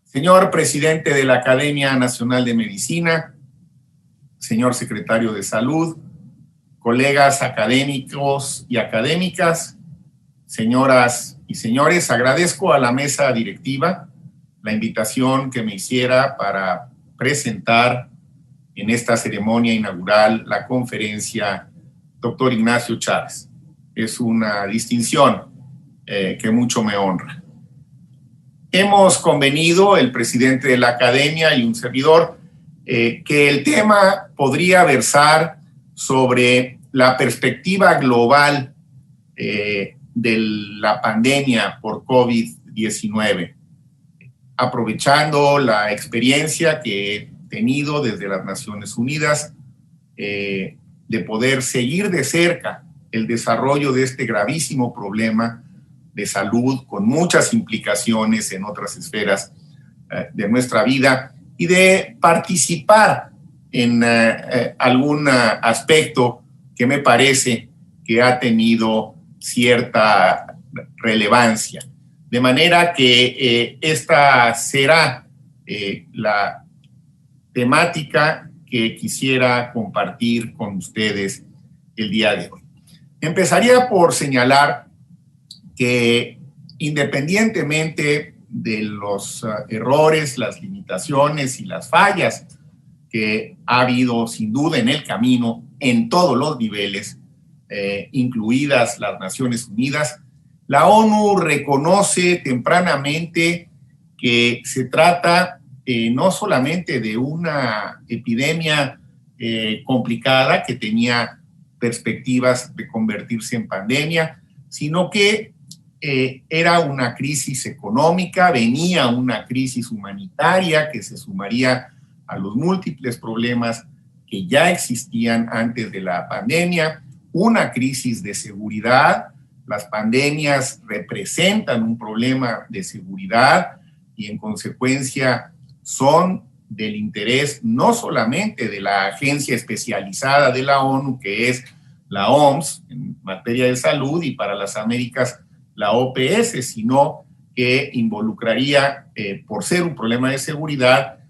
Señor presidente de la Academia Nacional de Medicina, señor secretario de Salud, colegas académicos y académicas, señoras y señores, agradezco a la mesa directiva la invitación que me hiciera para presentar en esta ceremonia inaugural la conferencia Dr. Ignacio Chávez. Es una distinción que mucho me honra. Hemos convenido, el presidente de la Academia y un servidor, que el tema podría versar sobre la perspectiva global de la pandemia por COVID-19, aprovechando la experiencia que he tenido desde las Naciones Unidas de poder seguir de cerca el desarrollo de este gravísimo problema de salud con muchas implicaciones en otras esferas de nuestra vida y de participar en algún aspecto que me parece que ha tenido cierta relevancia. De manera que esta será la temática que quisiera compartir con ustedes el día de hoy. Empezaría por señalar que independientemente de los errores, las limitaciones y las fallas que ha habido sin duda en el camino en todos los niveles, incluidas las Naciones Unidas, la ONU reconoce tempranamente que se trata no solamente de una epidemia complicada que tenía perspectivas de convertirse en pandemia, sino que era una crisis económica, venía una crisis humanitaria que se sumaría a los múltiples problemas que ya existían antes de la pandemia, una crisis de seguridad. Las pandemias representan un problema de seguridad y en consecuencia son del interés no solamente de la agencia especializada de la ONU, que es la OMS en materia de salud, y para las Américas la OPS, sino que involucraría, por ser un problema de seguridad,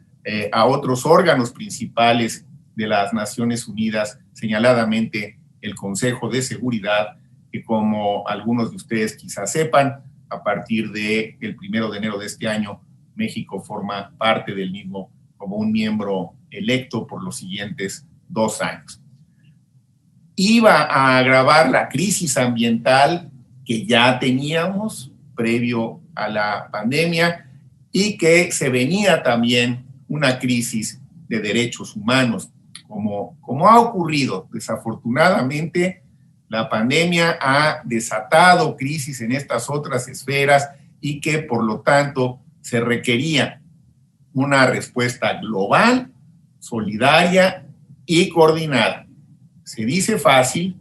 a otros órganos principales de las Naciones Unidas, señaladamente el Consejo de Seguridad, que como algunos de ustedes quizás sepan, a partir del 1 de enero de este año, México forma parte del mismo como un miembro electo por los siguientes 2 años. Iba a agravar la crisis ambiental que ya teníamos previo a la pandemia y que se venía también una crisis de derechos humanos. Como ha ocurrido, desafortunadamente, la pandemia ha desatado crisis en estas otras esferas y que, por lo tanto, se requería una respuesta global, solidaria y coordinada. Se dice fácil,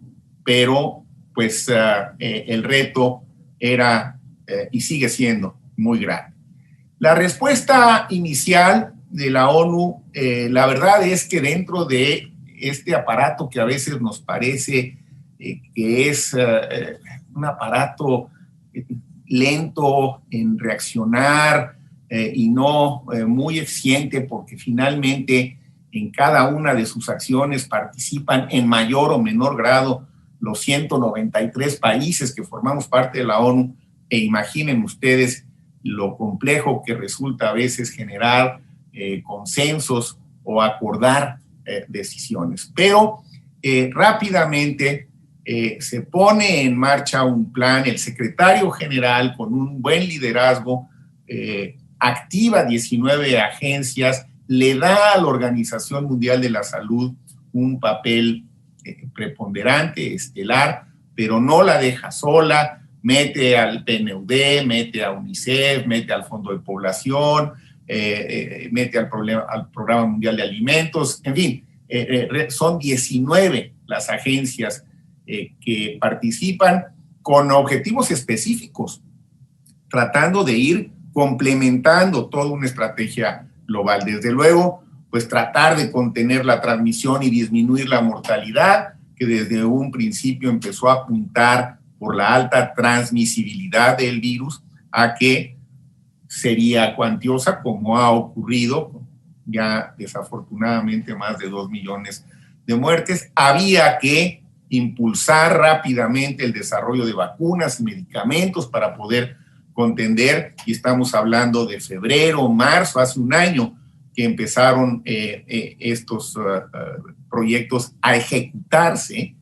pero pues el reto era y sigue siendo muy grande. La respuesta inicial de la ONU, la verdad es que dentro de este aparato que a veces nos parece que es un aparato lento en reaccionar y no muy eficiente, porque finalmente en cada una de sus acciones participan en mayor o menor grado los 193 países que formamos parte de la ONU, e imaginen ustedes lo complejo que resulta a veces generar consensos o acordar decisiones. Pero rápidamente se pone en marcha un plan, el secretario general con un buen liderazgo activa 19 agencias, le da a la Organización Mundial de la Salud un papel preponderante, estelar, pero no la deja sola, mete al PNUD, mete a UNICEF, mete al Fondo de Población, mete al Programa Mundial de Alimentos, en fin, son 19 las agencias que participan con objetivos específicos, tratando de ir complementando toda una estrategia global. Desde luego, pues tratar de contener la transmisión y disminuir la mortalidad, que desde un principio empezó a apuntar por la alta transmisibilidad del virus a que sería cuantiosa, como ha ocurrido, ya desafortunadamente más de 2 millones de muertes. Había que impulsar rápidamente el desarrollo de vacunas y medicamentos para poder contender, y estamos hablando de febrero, marzo, hace un año que empezaron estos proyectos a ejecutarse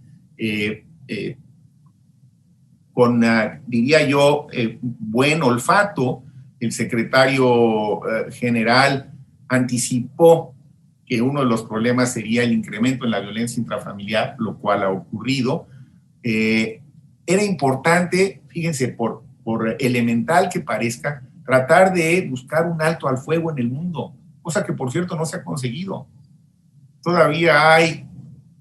con, diría yo, buen olfato. El secretario general anticipó que uno de los problemas sería el incremento en la violencia intrafamiliar, lo cual ha ocurrido. Era importante, fíjense, por elemental que parezca, tratar de buscar un alto al fuego en el mundo, cosa que, por cierto, no se ha conseguido. Todavía hay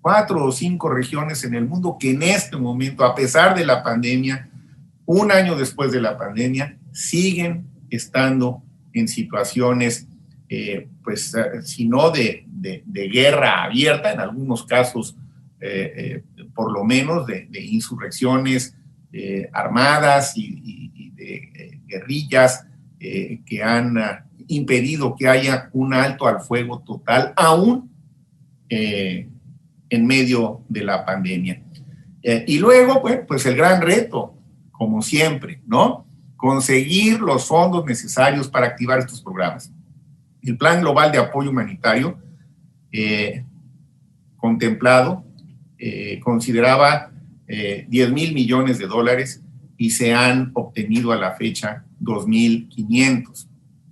4 o 5 regiones en el mundo que en este momento, a pesar de la pandemia, un año después de la pandemia, siguen estando en situaciones, pues, si no de guerra abierta, en algunos casos, por lo menos, de insurrecciones armadas y de guerrillas que han impedido que haya un alto al fuego total, aún en medio de la pandemia. Y luego, pues el gran reto, como siempre, ¿no? Conseguir los fondos necesarios para activar estos programas. El Plan Global de Apoyo Humanitario contemplado consideraba 10,000 millones de dólares y se han obtenido a la fecha 2,500.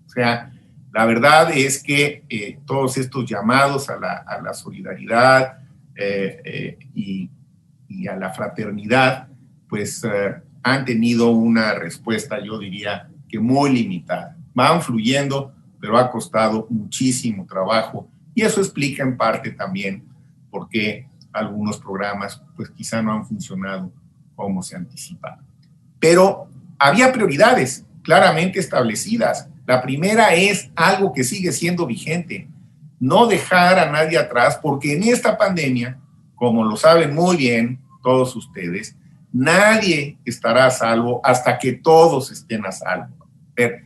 O sea, la verdad es que todos estos llamados a la solidaridad y a la fraternidad, pues han tenido una respuesta, yo diría, que muy limitada. Van fluyendo, pero ha costado muchísimo trabajo, y eso explica en parte también por qué algunos programas pues quizá no han funcionado como se anticipaba. Pero había prioridades claramente establecidas. La primera es algo que sigue siendo vigente: no dejar a nadie atrás, porque en esta pandemia, como lo saben muy bien todos ustedes, nadie estará a salvo hasta que todos estén a salvo. Pero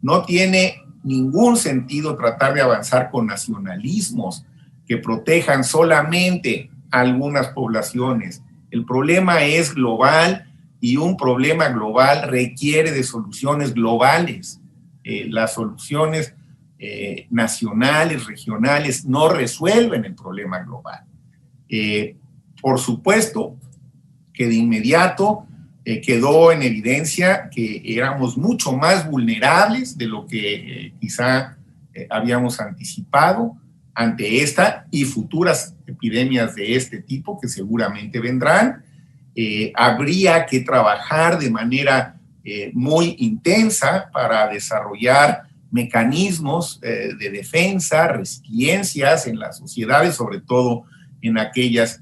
no tiene ningún sentido tratar de avanzar con nacionalismos que protejan solamente a algunas poblaciones. El problema es global, y un problema global requiere de soluciones globales. Las soluciones nacionales, regionales, no resuelven el problema global. Por supuesto que de inmediato quedó en evidencia que éramos mucho más vulnerables de lo que quizá habíamos anticipado ante esta y futuras epidemias de este tipo que seguramente vendrán. Habría que trabajar de manera muy intensa para desarrollar mecanismos de defensa, resiliencias en las sociedades, sobre todo en aquellas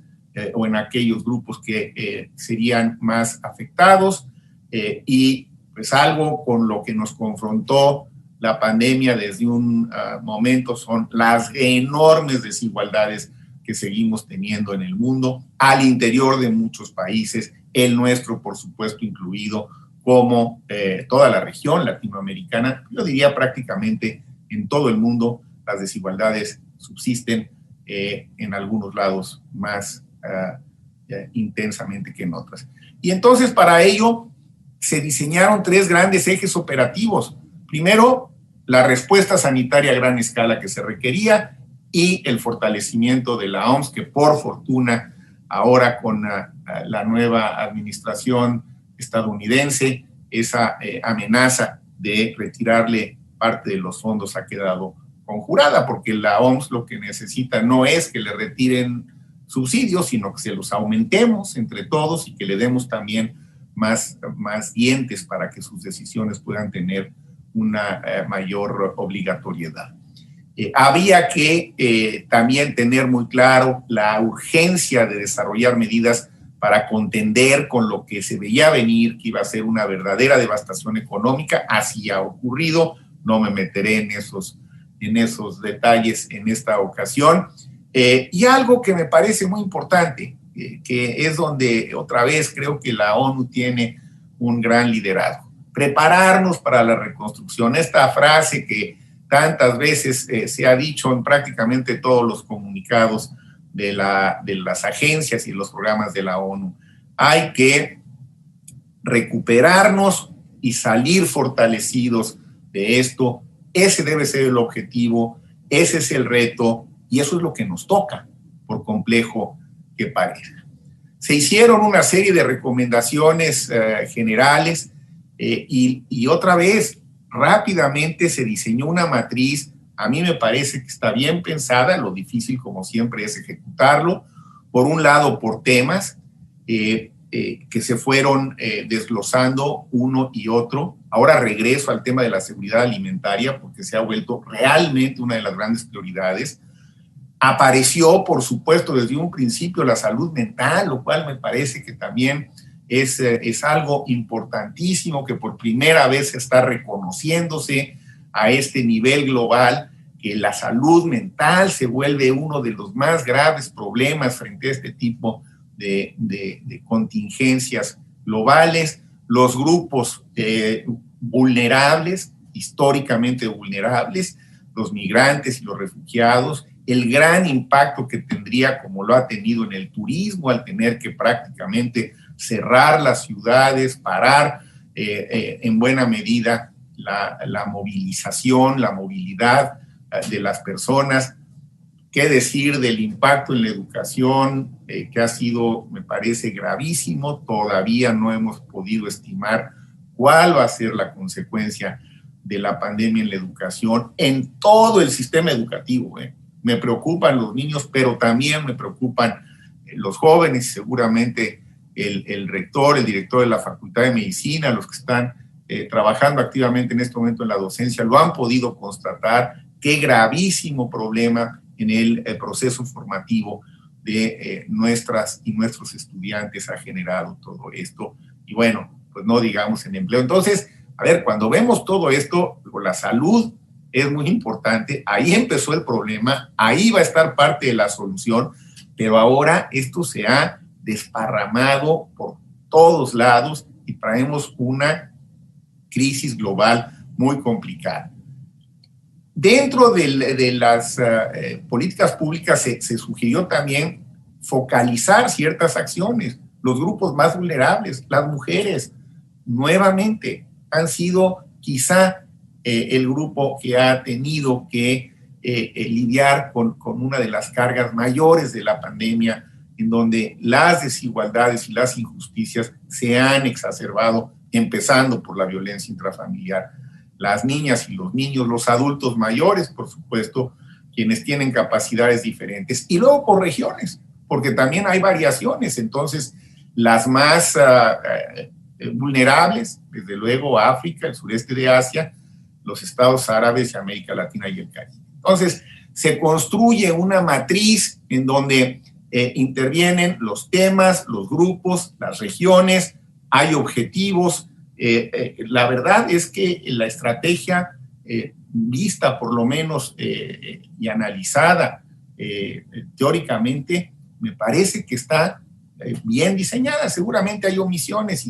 o en aquellos grupos que serían más afectados, y pues algo con lo que nos confrontó la pandemia desde un momento son las enormes desigualdades que seguimos teniendo en el mundo, al interior de muchos países, el nuestro por supuesto incluido, como toda la región latinoamericana. Yo diría prácticamente en todo el mundo las desigualdades subsisten, en algunos lados más intensamente que en otras. Y entonces para ello se diseñaron 3 grandes ejes operativos. Primero, la respuesta sanitaria a gran escala que se requería, y el fortalecimiento de la OMS, que por fortuna ahora con la nueva administración estadounidense, esa amenaza de retirarle parte de los fondos ha quedado conjurada, porque la OMS lo que necesita no es que le retiren subsidios, sino que se los aumentemos entre todos y que le demos también más dientes para que sus decisiones puedan tener una mayor obligatoriedad. Había que también tener muy claro la urgencia de desarrollar medidas para contender con lo que se veía venir, que iba a ser una verdadera devastación económica. Así ha ocurrido, no me meteré en esos detalles en esta ocasión. Y algo que me parece muy importante, que es donde otra vez creo que la ONU tiene un gran liderazgo. prepararnos para la reconstrucción. Esta frase que tantas veces se ha dicho en prácticamente todos los comunicados de las agencias y los programas de la ONU. Hay que recuperarnos y salir fortalecidos de esto. Ese debe ser el objetivo, ese es el reto y eso es lo que nos toca, por complejo que parezca. Se hicieron una serie de recomendaciones generales y otra vez rápidamente se diseñó una matriz. A mí me parece que está bien pensada, lo difícil como siempre es ejecutarlo, por un lado por temas que se fueron desglosando uno y otro. Ahora regreso al tema de la seguridad alimentaria porque se ha vuelto realmente una de las grandes prioridades. Apareció, por supuesto, desde un principio la salud mental, lo cual me parece que también es algo importantísimo, que por primera vez está reconociéndose a este nivel global, que la salud mental se vuelve uno de los más graves problemas frente a este tipo de contingencias globales. Los grupos vulnerables, históricamente vulnerables, los migrantes y los refugiados, el gran impacto que tendría, como lo ha tenido en el turismo, al tener que prácticamente cerrar las ciudades, parar en buena medida la movilización, la movilidad de las personas. ¿Qué decir del impacto en la educación, que ha sido, me parece, gravísimo? Todavía no hemos podido estimar cuál va a ser la consecuencia de la pandemia en la educación, en todo el sistema educativo. Me preocupan los niños, pero también me preocupan los jóvenes, seguramente el rector, el director de la Facultad de Medicina, los que están trabajando activamente en este momento en la docencia, lo han podido constatar. Qué gravísimo problema en el proceso formativo de nuestras y nuestros estudiantes ha generado todo esto. Y bueno, pues no digamos en empleo. Entonces, a ver, cuando vemos todo esto, la salud es muy importante. Ahí empezó el problema, ahí va a estar parte de la solución, pero ahora esto se ha desparramado por todos lados y traemos una crisis global muy complicada. Dentro de las políticas públicas se sugirió también focalizar ciertas acciones. Los grupos más vulnerables, las mujeres, nuevamente han sido quizá el grupo que ha tenido que lidiar con una de las cargas mayores de la pandemia, en donde las desigualdades y las injusticias se han exacerbado, empezando por la violencia intrafamiliar. Las niñas y los niños, los adultos mayores, por supuesto, quienes tienen capacidades diferentes, y luego por regiones, porque también hay variaciones. Entonces, las más vulnerables, desde luego África, el sureste de Asia, los estados árabes y América Latina y el Caribe. Entonces, se construye una matriz en donde intervienen los temas, los grupos, las regiones, hay objetivos. La verdad es que la estrategia vista por lo menos y analizada teóricamente, me parece que está bien diseñada. Seguramente hay omisiones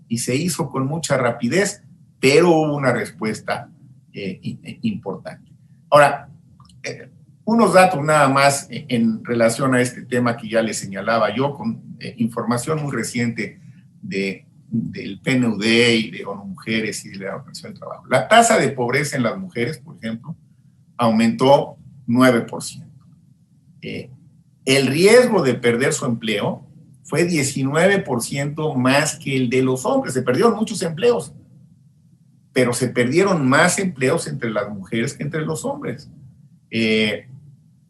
y se hizo con mucha rapidez, pero hubo una respuesta importante. Ahora, unos datos nada más en relación a este tema que ya les señalaba yo, con información muy reciente del PNUD y de ONU Mujeres y de la Organización del Trabajo. La tasa de pobreza en las mujeres, por ejemplo, aumentó 9%. El riesgo de perder su empleo fue 19% más que el de los hombres. Se perdieron muchos empleos, pero se perdieron más empleos entre las mujeres que entre los hombres.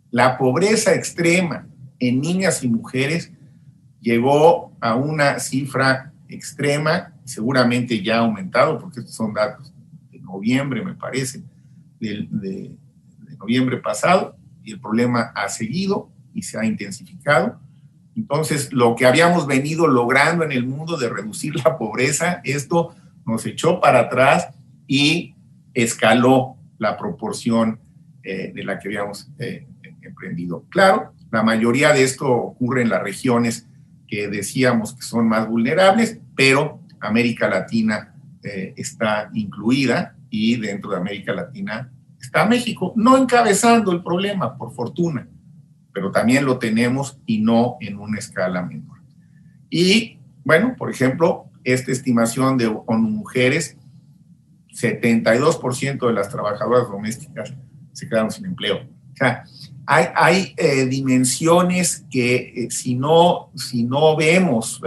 La pobreza extrema en niñas y mujeres llegó a una cifra extrema, seguramente ya ha aumentado, porque estos son datos de noviembre, me parece, de noviembre pasado, y el problema ha seguido y se ha intensificado. Entonces, lo que habíamos venido logrando en el mundo de reducir la pobreza, esto nos echó para atrás y escaló la proporción de la que habíamos emprendido. Claro, la mayoría de esto ocurre en las regiones que decíamos que son más vulnerables, pero América Latina está incluida, y dentro de América Latina está México, no encabezando el problema, por fortuna, pero también lo tenemos y no en una escala menor. Y bueno, por ejemplo, esta estimación de ONU Mujeres, 72% de las trabajadoras domésticas se quedaron sin empleo. O sea, hay dimensiones que si no vemos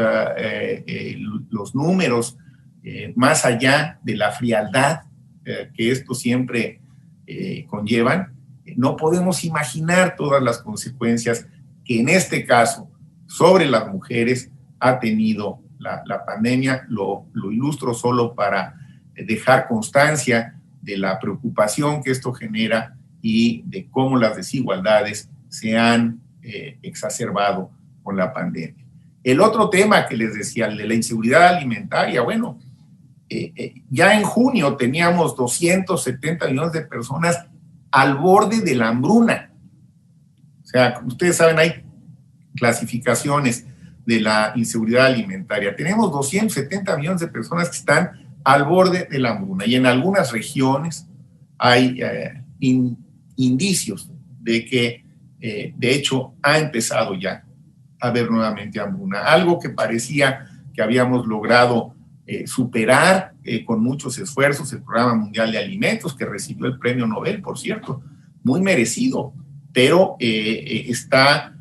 los números más allá de la frialdad que esto siempre conllevan, no podemos imaginar todas las consecuencias que en este caso sobre las mujeres ha tenido la pandemia. Lo ilustro solo para dejar constancia de la preocupación que esto genera y de cómo las desigualdades se han exacerbado con la pandemia. El otro tema que les decía, el de la inseguridad alimentaria, bueno, ya en junio teníamos 270 millones de personas al borde de la hambruna. O sea, como ustedes saben, hay clasificaciones de la inseguridad alimentaria. Tenemos 270 millones de personas que están al borde de la hambruna, y en algunas regiones hay indicios de que, de hecho, ha empezado ya a haber nuevamente hambruna, algo que parecía que habíamos logrado superar con muchos esfuerzos. El Programa Mundial de Alimentos, que recibió el premio Nobel, por cierto, muy merecido, pero está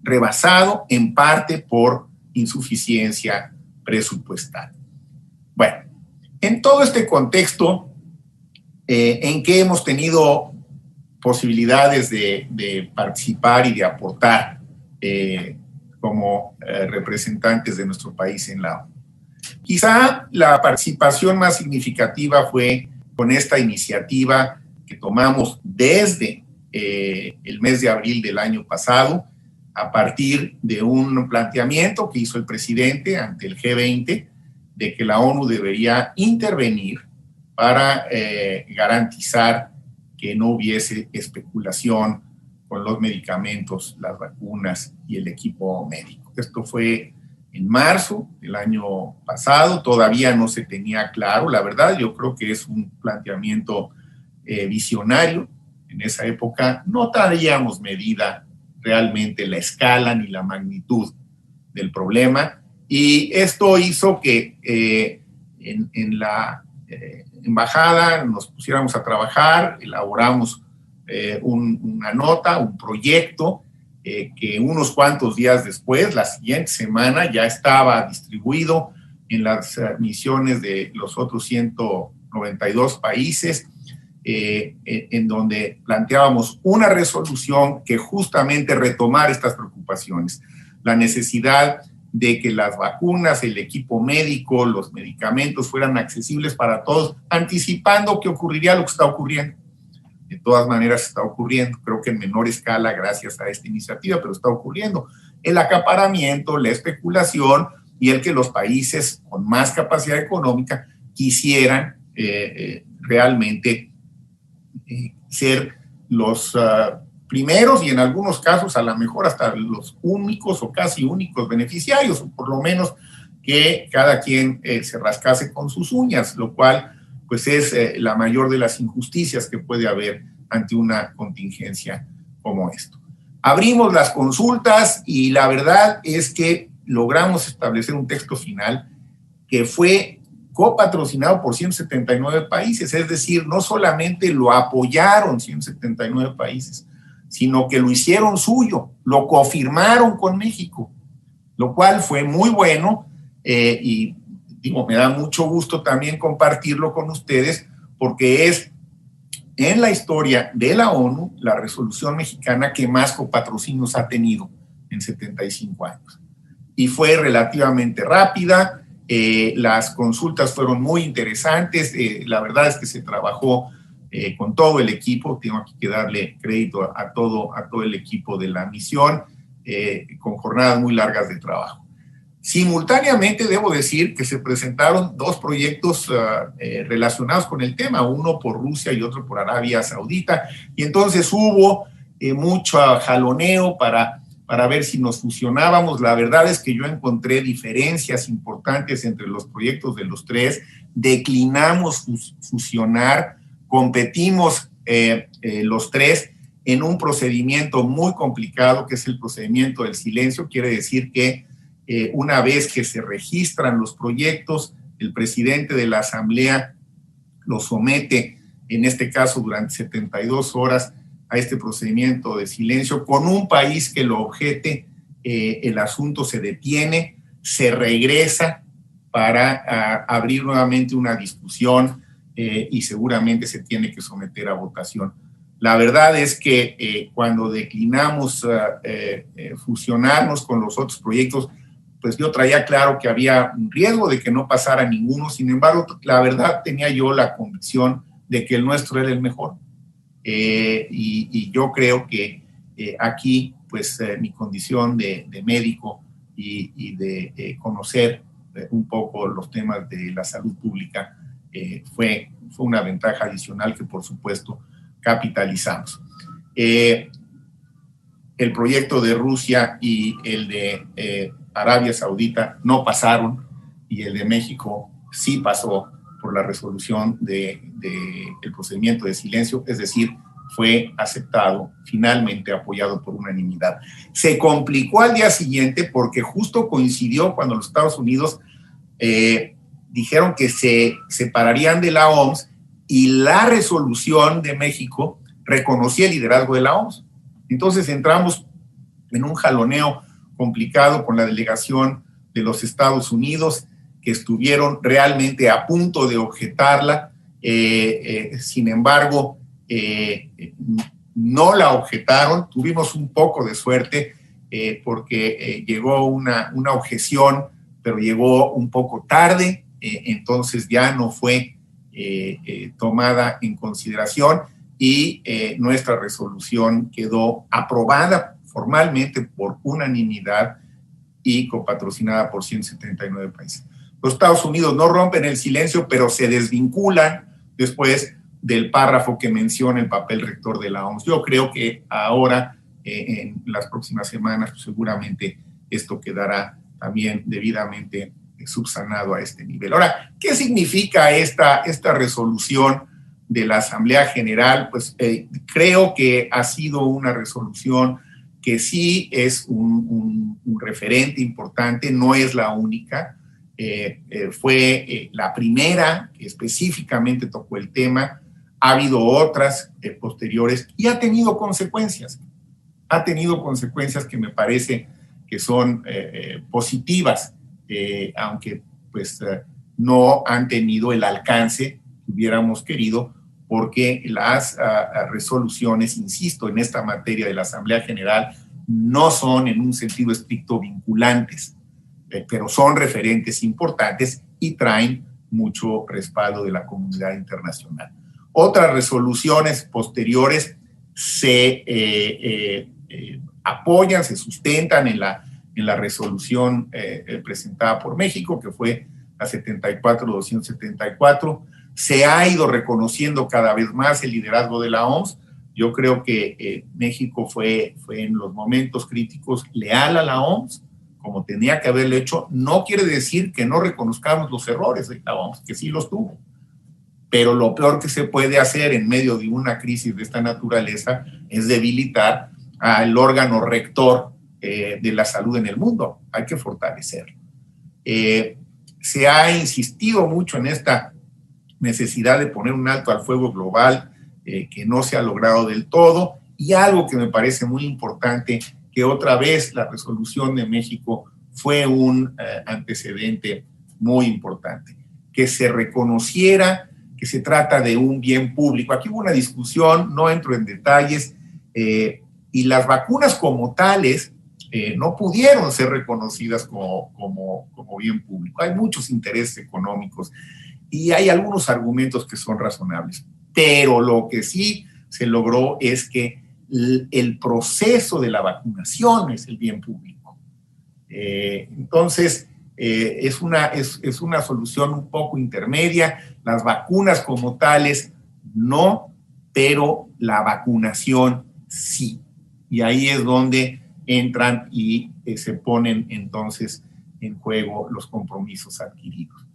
rebasado en parte por insuficiencia presupuestal. Bueno, en todo este contexto, en que hemos tenido posibilidades de participar y de aportar como representantes de nuestro país en la ONU. Quizá la participación más significativa fue con esta iniciativa que tomamos desde el mes de abril del año pasado, a partir de un planteamiento que hizo el presidente ante el G20 de que la ONU debería intervenir para garantizar que no hubiese especulación con los medicamentos, las vacunas y el equipo médico. Esto fue en marzo del año pasado, todavía no se tenía claro, la verdad. Yo creo que es un planteamiento visionario. En esa época no traíamos medida realmente la escala ni la magnitud del problema, y esto hizo que en la embajada nos pusiéramos a trabajar, elaboramos una nota, un proyecto que unos cuantos días después, la siguiente semana, ya estaba distribuido en las misiones de los otros 192 países, en donde planteábamos una resolución que justamente retomara estas preocupaciones, la necesidad de que las vacunas, el equipo médico, los medicamentos fueran accesibles para todos, anticipando que ocurriría lo que está ocurriendo. De todas maneras está ocurriendo, creo que en menor escala gracias a esta iniciativa, pero está ocurriendo. El acaparamiento, la especulación y el que los países con más capacidad económica quisieran realmente ser los primeros, y en algunos casos a lo mejor hasta los únicos o casi únicos beneficiarios, o por lo menos que cada quien se rascase con sus uñas, lo cual pues es la mayor de las injusticias que puede haber ante una contingencia como esto. Abrimos las consultas y la verdad es que logramos establecer un texto final que fue copatrocinado por 179 países, es decir, no solamente lo apoyaron 179 países, sino que lo hicieron suyo, lo cofirmaron con México, lo cual fue muy bueno, y digo, me da mucho gusto también compartirlo con ustedes, porque es en la historia de la ONU la resolución mexicana que más copatrocinios ha tenido en 75 años. Y fue relativamente rápida, las consultas fueron muy interesantes, la verdad es que se trabajó con todo el equipo, tengo aquí que darle crédito a todo el equipo de la misión, con jornadas muy largas de trabajo. Simultáneamente debo decir que se presentaron dos proyectos relacionados con el tema, uno por Rusia y otro por Arabia Saudita, y entonces hubo mucho jaloneo para para ver si nos fusionábamos. La verdad es que yo encontré diferencias importantes entre los proyectos de los tres, declinamos fusionar, competimos los tres en un procedimiento muy complicado, que es el procedimiento del silencio. Quiere decir que una vez que se registran los proyectos, el presidente de la Asamblea los somete, en este caso durante 72 horas, a este procedimiento de silencio. Con un país que lo objete, el asunto se detiene, se regresa para abrir nuevamente una discusión y seguramente se tiene que someter a votación. La verdad es que cuando declinamos fusionarnos con los otros proyectos, pues yo traía claro que había un riesgo de que no pasara ninguno. Sin embargo, la verdad tenía yo la convicción de que el nuestro era el mejor. Y yo creo que aquí, pues mi condición de médico y de conocer un poco los temas de la salud pública fue una ventaja adicional que, por supuesto, capitalizamos. El proyecto de Rusia y el de Arabia Saudita no pasaron, y el de México sí pasó por la resolución del procedimiento de silencio, es decir, fue aceptado, finalmente apoyado por unanimidad. Se complicó al día siguiente porque justo coincidió cuando los Estados Unidos dijeron que se separarían de la OMS, y la resolución de México reconocía el liderazgo de la OMS. Entonces entramos en un jaloneo complicado con la delegación de los Estados Unidos, que estuvieron realmente a punto de objetarla. Sin embargo, no la objetaron. Tuvimos un poco de suerte porque llegó una objeción, pero llegó un poco tarde, entonces ya no fue tomada en consideración, y nuestra resolución quedó aprobada formalmente por unanimidad y copatrocinada por 179 países. Los Estados Unidos no rompen el silencio, pero se desvinculan después del párrafo que menciona el papel rector de la OMS. Yo creo que ahora, en las próximas semanas, pues seguramente esto quedará también debidamente subsanado a este nivel. Ahora, ¿qué significa esta resolución de la Asamblea General? Pues creo que ha sido una resolución que sí es un referente importante, no es la única. Fue la primera que específicamente tocó el tema. Ha habido otras posteriores y ha tenido consecuencias. Ha tenido consecuencias que me parece que son positivas, aunque pues no han tenido el alcance que hubiéramos querido, porque las resoluciones, insisto, en esta materia de la Asamblea General no son en un sentido estricto vinculantes, pero son referentes importantes y traen mucho respaldo de la comunidad internacional. Otras resoluciones posteriores se apoyan, se sustentan en la resolución presentada por México, que fue la 74-274. Se ha ido reconociendo cada vez más el liderazgo de la OMS. Yo creo que México fue en los momentos críticos leal a la OMS, como tenía que haberlo hecho. No quiere decir que no reconozcamos los errores de la OMS, que sí los tuvo. Pero lo peor que se puede hacer en medio de una crisis de esta naturaleza es debilitar al órgano rector de la salud en el mundo. Hay que fortalecerlo. Se ha insistido mucho en esta necesidad de poner un alto al fuego global, que no se ha logrado del todo, y algo que me parece muy importante, que otra vez la resolución de México fue un antecedente muy importante, que se reconociera que se trata de un bien público. Aquí hubo una discusión, no entro en detalles, y las vacunas como tales no pudieron ser reconocidas como bien público. Hay muchos intereses económicos y hay algunos argumentos que son razonables, pero lo que sí se logró es que el proceso de la vacunación es el bien público. Entonces, es una solución un poco intermedia. Las vacunas como tales no, pero la vacunación sí. Y ahí es donde entran y se ponen entonces en juego los compromisos adquiridos.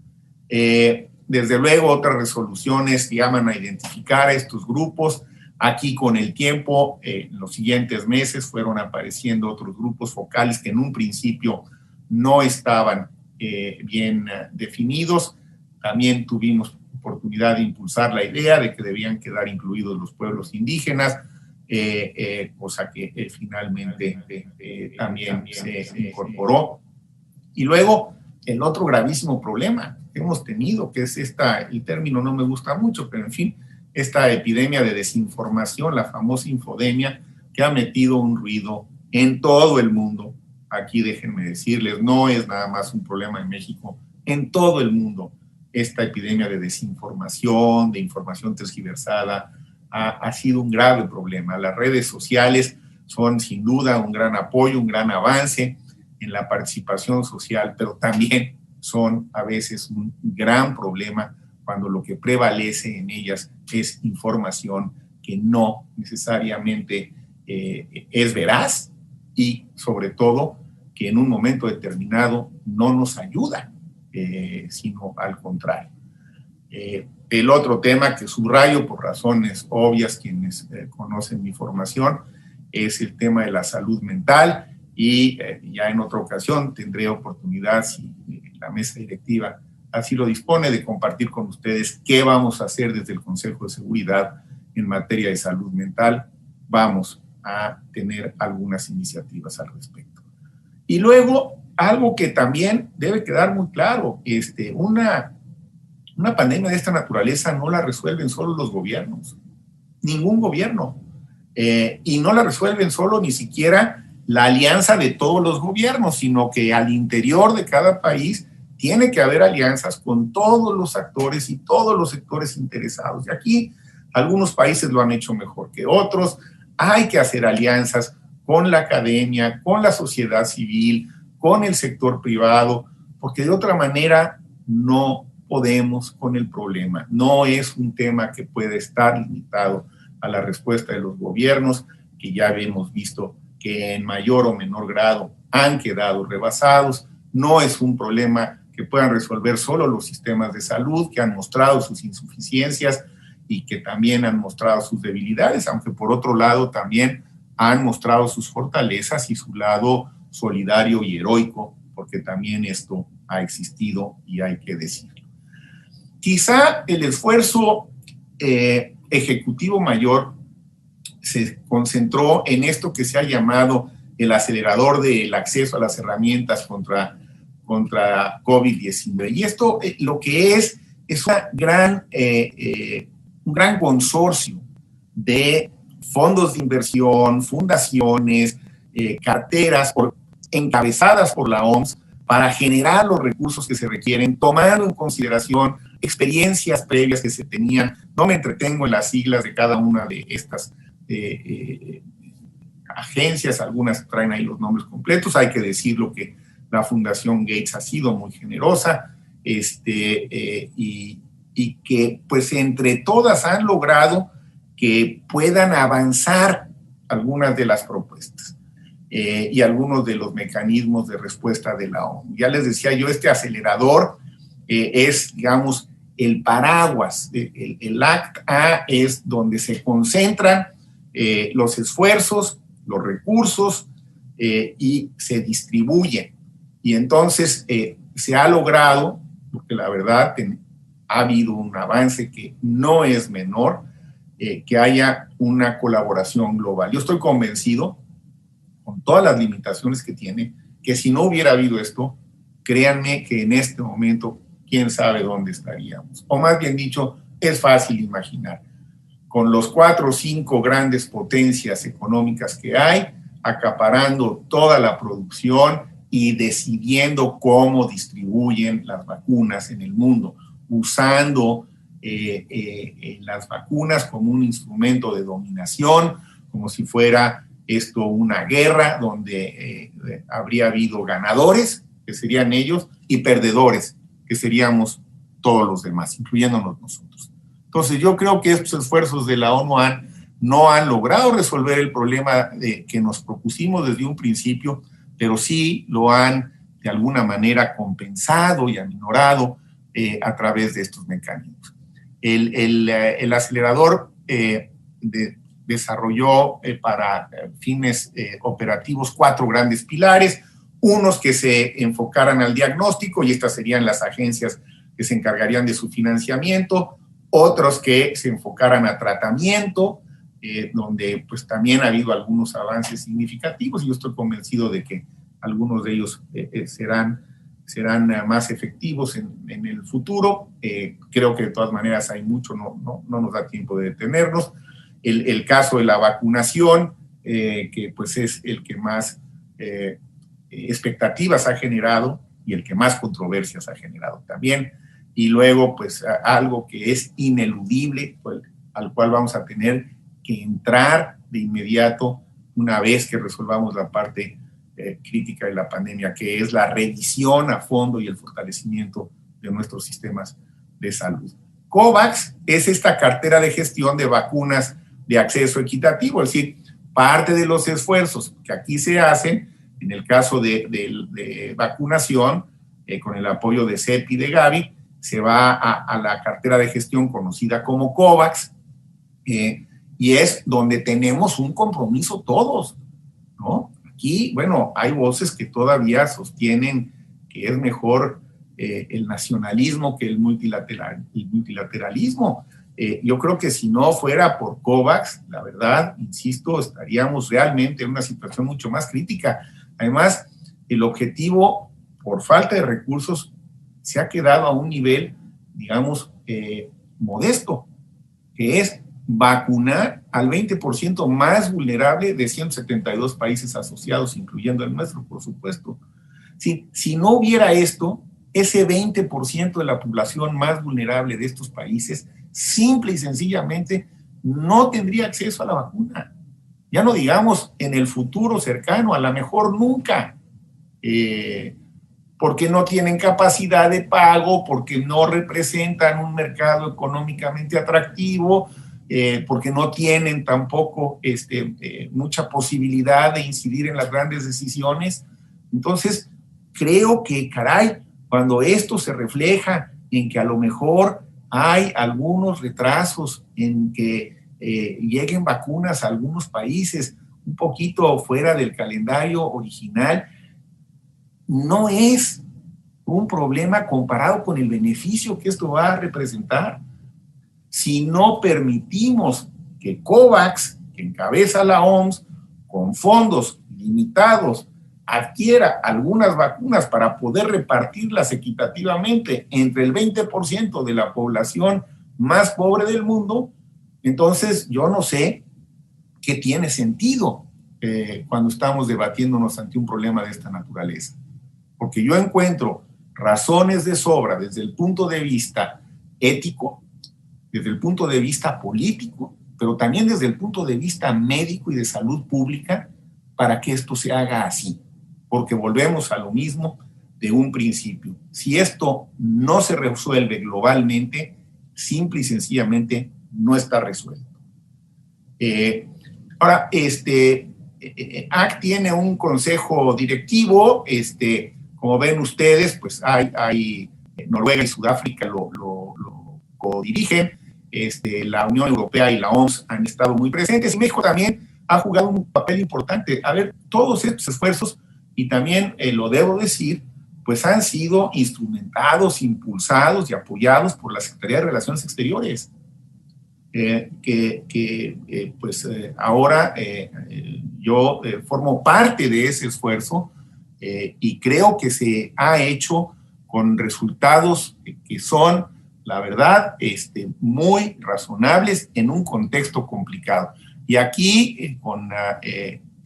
Desde luego, otras resoluciones llaman a identificar a estos grupos. Aquí, con el tiempo, en los siguientes meses fueron apareciendo otros grupos focales que en un principio no estaban bien definidos. También tuvimos oportunidad de impulsar la idea de que debían quedar incluidos los pueblos indígenas, cosa que finalmente también se incorporó. Y luego, el otro gravísimo problema que hemos tenido, que es el término no me gusta mucho, pero en fin, esta epidemia de desinformación, la famosa infodemia, que ha metido un ruido en todo el mundo. Aquí déjenme decirles, no es nada más un problema en México, en todo el mundo esta epidemia de desinformación, de información tergiversada, ha sido un grave problema. Las redes sociales son sin duda un gran apoyo, un gran avance en la participación social, pero también son a veces un gran problema cuando lo que prevalece en ellas es información que no necesariamente es veraz y sobre todo que en un momento determinado no nos ayuda, sino al contrario. El otro tema que subrayo por razones obvias, quienes conocen mi formación, es el tema de la salud mental y ya en otra ocasión tendré oportunidad, si la mesa directiva así lo dispone, de compartir con ustedes qué vamos a hacer desde el Consejo de Seguridad en materia de salud mental. Vamos a tener algunas iniciativas al respecto. Y luego, algo que también debe quedar muy claro, una pandemia de esta naturaleza no la resuelven solo los gobiernos, ningún gobierno, y no la resuelven solo ni siquiera la alianza de todos los gobiernos, sino que al interior de cada país tiene que haber alianzas con todos los actores y todos los sectores interesados. Y aquí algunos países lo han hecho mejor que otros. Hay que hacer alianzas con la academia, con la sociedad civil, con el sector privado, porque de otra manera no podemos con el problema. No es un tema que puede estar limitado a la respuesta de los gobiernos, que ya hemos visto que en mayor o menor grado han quedado rebasados. No es un problema que puedan resolver solo los sistemas de salud, que han mostrado sus insuficiencias y que también han mostrado sus debilidades, aunque por otro lado también han mostrado sus fortalezas y su lado solidario y heroico, porque también esto ha existido y hay que decirlo. Quizá el esfuerzo ejecutivo mayor se concentró en esto que se ha llamado el acelerador del acceso a las herramientas contra COVID-19. Y esto lo que es un gran consorcio de fondos de inversión, fundaciones, carteras encabezadas por la OMS para generar los recursos que se requieren, tomando en consideración experiencias previas que se tenían. No me entretengo en las siglas de cada una de estas agencias, algunas traen ahí los nombres completos. Hay que decirlo que la Fundación Gates ha sido muy generosa y que pues entre todas han logrado que puedan avanzar algunas de las propuestas y algunos de los mecanismos de respuesta de la ONU. Ya les decía yo, este acelerador es, digamos, el paraguas. El ACT-A es donde se concentran los esfuerzos, los recursos y se distribuyen. Y entonces se ha logrado, porque la verdad ha habido un avance que no es menor, que haya una colaboración global. Yo estoy convencido, con todas las limitaciones que tiene, que si no hubiera habido esto, créanme que en este momento, quién sabe dónde estaríamos. O más bien dicho, es fácil imaginar. Con los 4 o 5 grandes potencias económicas que hay, acaparando toda la producción y decidiendo cómo distribuyen las vacunas en el mundo, usando las vacunas como un instrumento de dominación, como si fuera esto una guerra donde habría habido ganadores, que serían ellos, y perdedores, que seríamos todos los demás, incluyéndonos nosotros. Entonces yo creo que estos esfuerzos de la ONU han no han logrado resolver el problema que nos propusimos desde un principio, pero sí lo han de alguna manera compensado y aminorado a través de estos mecanismos. El acelerador desarrolló para fines operativos 4 grandes pilares, unos que se enfocaran al diagnóstico, y estas serían las agencias que se encargarían de su financiamiento, otros que se enfocaran a tratamiento, donde pues también ha habido algunos avances significativos, y yo estoy convencido de que algunos de ellos serán más efectivos en el futuro. Creo que de todas maneras hay mucho, no nos da tiempo de detenernos. El caso de la vacunación, que pues es el que más expectativas ha generado y el que más controversias ha generado también. Y luego, pues, algo que es ineludible, pues, al cual vamos a tener que entrar de inmediato una vez que resolvamos la parte crítica de la pandemia, que es la revisión a fondo y el fortalecimiento de nuestros sistemas de salud. COVAX es esta cartera de gestión de vacunas de acceso equitativo, es decir, parte de los esfuerzos que aquí se hacen, en el caso de vacunación, con el apoyo de CEPI y de Gavi, se va a la cartera de gestión conocida como COVAX, y es donde tenemos un compromiso todos, ¿no? Aquí, bueno, hay voces que todavía sostienen que es mejor el nacionalismo que el multilateralismo. Yo creo que si no fuera por COVAX, la verdad, insisto, estaríamos realmente en una situación mucho más crítica. Además, el objetivo, por falta de recursos, se ha quedado a un nivel, digamos, modesto, que es vacunar al 20% más vulnerable de 172 países asociados, incluyendo el nuestro, por supuesto. Si no hubiera esto, ese 20% de la población más vulnerable de estos países, simple y sencillamente, no tendría acceso a la vacuna. Ya no digamos en el futuro cercano, a lo mejor nunca, porque no tienen capacidad de pago, porque no representan un mercado económicamente atractivo, porque no tienen tampoco mucha posibilidad de incidir en las grandes decisiones. Entonces, creo que, caray, cuando esto se refleja en que a lo mejor hay algunos retrasos en que lleguen vacunas a algunos países un poquito fuera del calendario original, no es un problema comparado con el beneficio que esto va a representar. Si no permitimos que COVAX, que encabeza la OMS, con fondos limitados, adquiera algunas vacunas para poder repartirlas equitativamente entre el 20% de la población más pobre del mundo, entonces yo no sé qué tiene sentido cuando estamos debatiéndonos ante un problema de esta naturaleza. Porque yo encuentro razones de sobra desde el punto de vista ético, desde el punto de vista político, pero también desde el punto de vista médico y de salud pública para que esto se haga así. Porque volvemos a lo mismo de un principio. Si esto no se resuelve globalmente, simple y sencillamente no está resuelto. Ahora, ACT tiene un consejo directivo, como ven ustedes, pues hay Noruega y Sudáfrica lo codirigen, la Unión Europea y la OMS han estado muy presentes, y México también ha jugado un papel importante. A ver, todos estos esfuerzos, y también lo debo decir, pues han sido instrumentados, impulsados y apoyados por la Secretaría de Relaciones Exteriores, ahora yo formo parte de ese esfuerzo y creo que se ha hecho con resultados que son, la verdad, muy razonables en un contexto complicado. Y aquí, con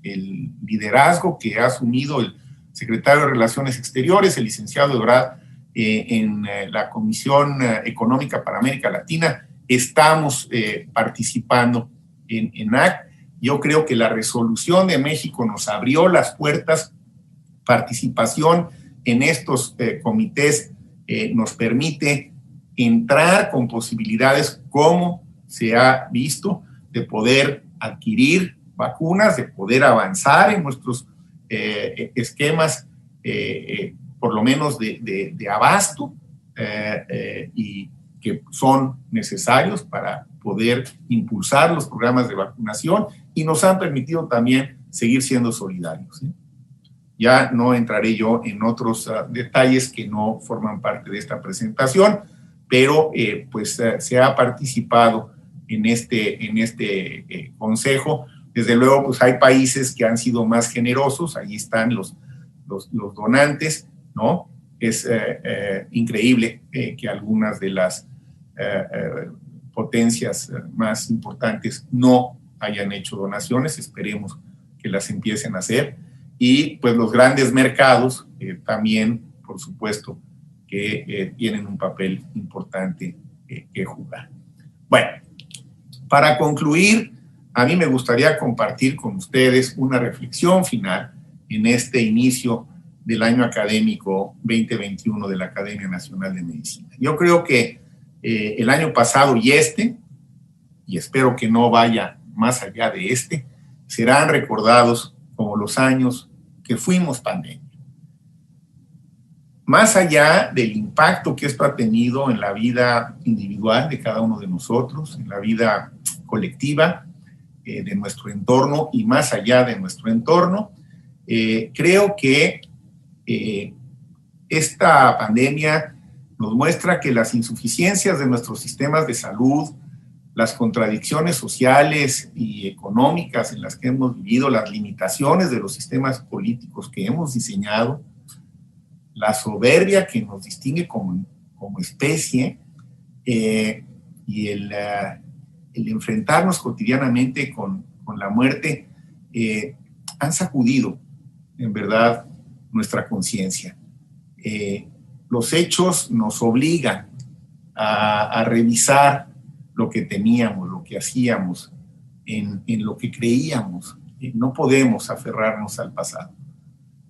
el liderazgo que ha asumido el secretario de Relaciones Exteriores, el licenciado Ebrard, en la Comisión Económica para América Latina, estamos participando en ACT. Yo creo que la resolución de México nos abrió las puertas. Participación en estos comités nos permite entrar con posibilidades, como se ha visto, de poder adquirir vacunas, de poder avanzar en nuestros esquemas, por lo menos de abasto, y que son necesarios para poder impulsar los programas de vacunación, y nos han permitido también seguir siendo solidarios. Ya no entraré yo en otros detalles que no forman parte de esta presentación, pero pues se ha participado en este consejo. Desde luego, pues hay países que han sido más generosos, ahí están los donantes, ¿no? Es increíble que algunas de las potencias más importantes no hayan hecho donaciones, esperemos que las empiecen a hacer. Y pues los grandes mercados también, por supuesto, que tienen un papel importante que jugar. Bueno, para concluir, a mí me gustaría compartir con ustedes una reflexión final en este inicio del año académico 2021 de la Academia Nacional de Medicina. Yo creo que el año pasado y espero que no vaya más allá de serán recordados como los años que fuimos pandemia. Más allá del impacto que esto ha tenido en la vida individual de cada uno de nosotros, en la vida colectiva de nuestro entorno y más allá de nuestro entorno, creo que esta pandemia nos muestra que las insuficiencias de nuestros sistemas de salud, las contradicciones sociales y económicas en las que hemos vivido, las limitaciones de los sistemas políticos que hemos diseñado, la soberbia que nos distingue como especie, y el enfrentarnos cotidianamente con la muerte, han sacudido, en verdad, nuestra conciencia. Los hechos nos obligan a revisar lo que teníamos, lo que hacíamos, en lo que creíamos. No podemos aferrarnos al pasado.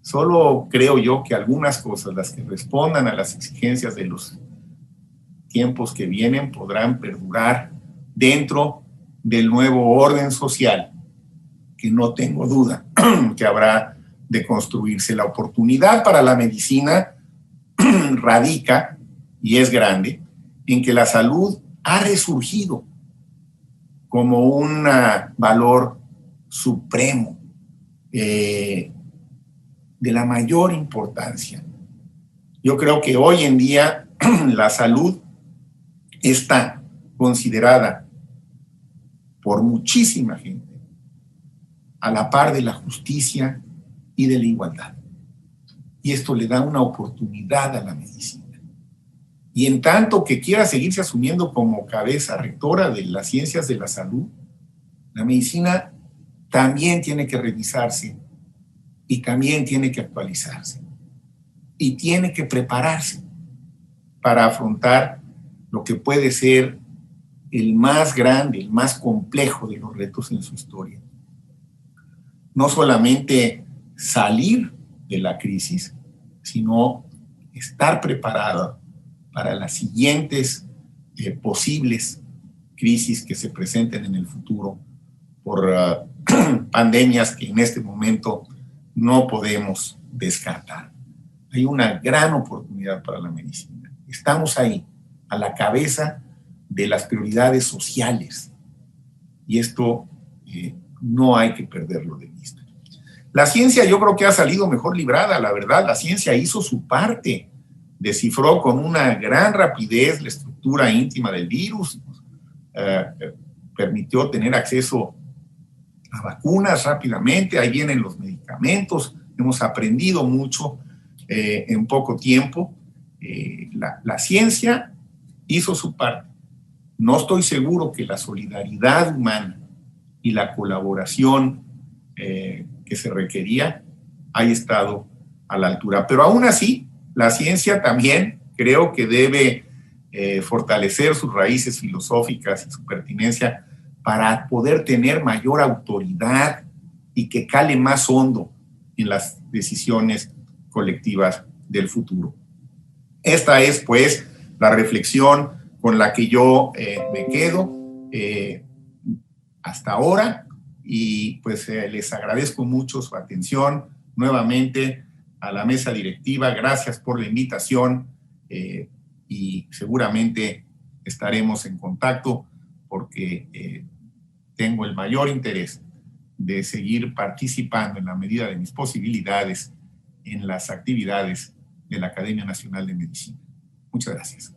Solo creo yo que algunas cosas, las que respondan a las exigencias de los tiempos que vienen, podrán perdurar dentro del nuevo orden social, que no tengo duda que habrá de construirse. La oportunidad para la medicina radica, y es grande, en que la salud ha resurgido como un valor supremo, de la mayor importancia. Yo creo que hoy en día la salud está considerada por muchísima gente a la par de la justicia y de la igualdad. Y esto le da una oportunidad a la medicina. Y en tanto que quiera seguirse asumiendo como cabeza rectora de las ciencias de la salud, la medicina también tiene que revisarse y también tiene que actualizarse y tiene que prepararse para afrontar lo que puede ser el más grande, el más complejo de los retos en su historia. No solamente salir de la crisis, sino estar preparado para las siguientes posibles crisis que se presenten en el futuro por pandemias que en este momento no podemos descartar. Hay una gran oportunidad para la medicina. Estamos ahí, a la cabeza de las prioridades sociales, y esto no hay que perderlo de vista. La ciencia yo creo que ha salido mejor librada, la verdad. La ciencia hizo su parte, descifró con una gran rapidez la estructura íntima del virus, permitió tener acceso a vacunas rápidamente, ahí vienen los medicamentos, hemos aprendido mucho en poco tiempo. La ciencia hizo su parte. No estoy seguro que la solidaridad humana y la colaboración que se requería haya estado a la altura. Pero aún así, la ciencia también creo que debe fortalecer sus raíces filosóficas y su pertinencia para poder tener mayor autoridad y que cale más hondo en las decisiones colectivas del futuro. Esta es, pues, la reflexión con la que yo me quedo hasta ahora. y pues les agradezco mucho su atención. Nuevamente a la mesa directiva, gracias por la invitación y seguramente estaremos en contacto porque tengo el mayor interés de seguir participando en la medida de mis posibilidades en las actividades de la Academia Nacional de Medicina. Muchas gracias.